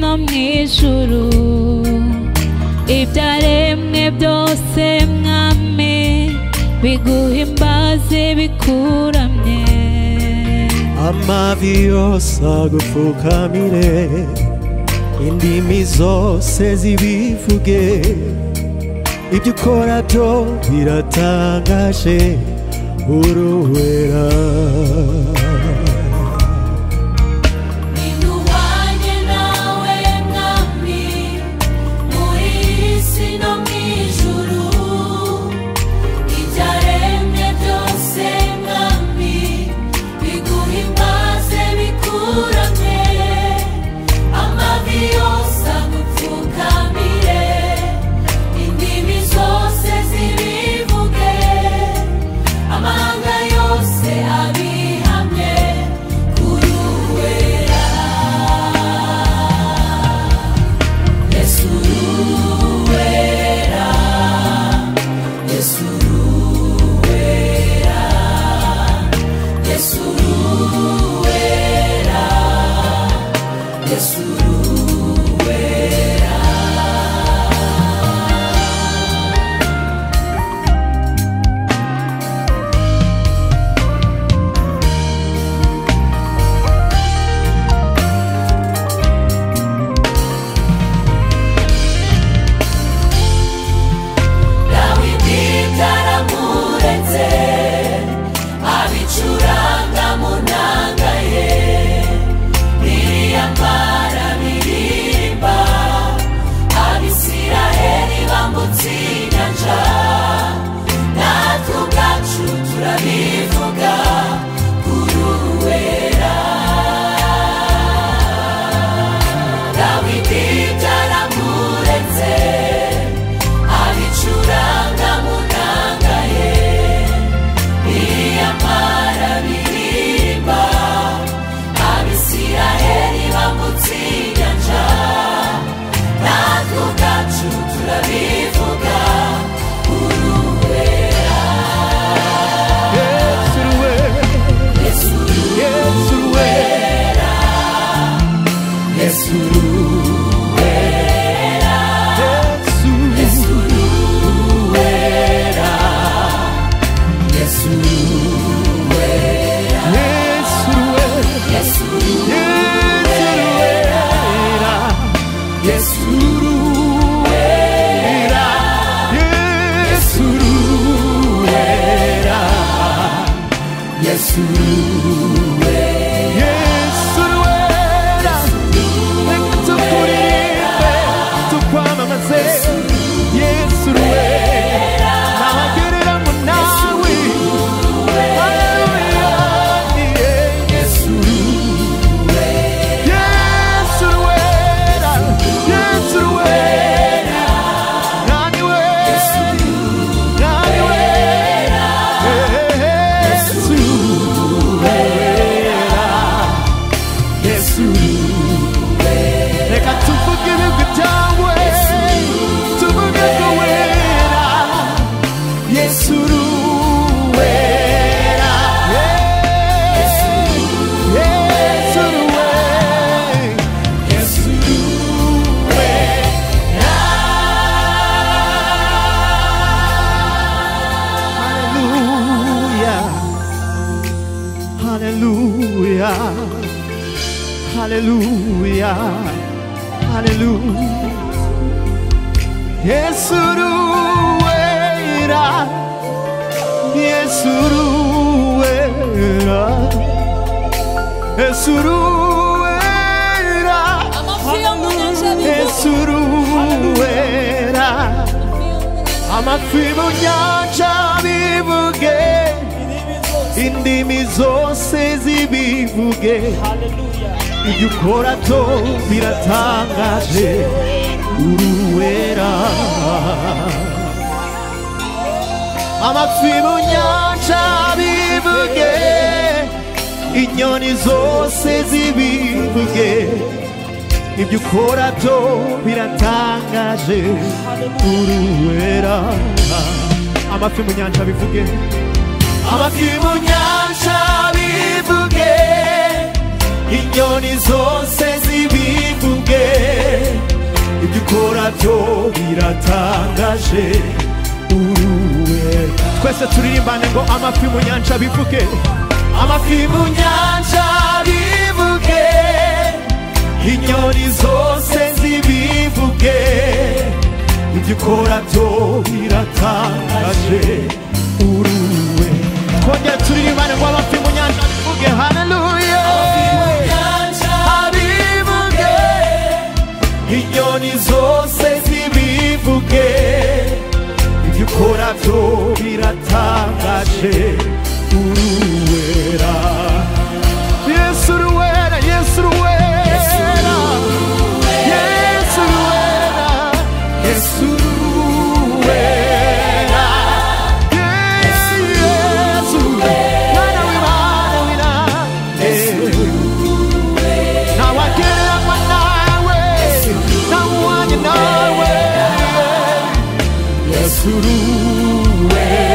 no mwijuru ibyaremwe byose mwami biguhimbaze bikuramye amavi yose agupfukamire indimi zose zibivuge ibyo ukora byo biratangaje uruwera Hallelujah, hallelujah. Yesuruwera, Yesuruwera, Yesuruwera, Yesuruwera. Amafi mu nyanja bivuge, indimi zose zibivuge. Ibyo ukora byo biratangaje uruwera amafi mu nyanja bivuge inyoni zose zibivuge ibyo ukora byo biratangaje uruwera amafi mu nyanja bivuge amafi mu nyanja bivuge inyoni zose zibivuge ibyo ukora byo biratangaje uruwe. Twese turirimbane ngo amafi mu nyanja bivuge, amafi mu nyanja bivuge, inyoni zose zibivuge, ibyo ukora byo biratangaje uruwe. Twongere turirimbane ngo amafi mu nyanja bivuge, haleluya. Amafi mu nyanja bivuge, inyoni zose zibivuge, ibyo ukora byo biratangaje uruwera. Yesu uruwera, Yesu uruwera, Yesu uruwera, Yesu uruwera, Yesu mwana w'Imana wina, ntawagereranywa nawe, ntawuhwanye nawe, Yesu uruwera.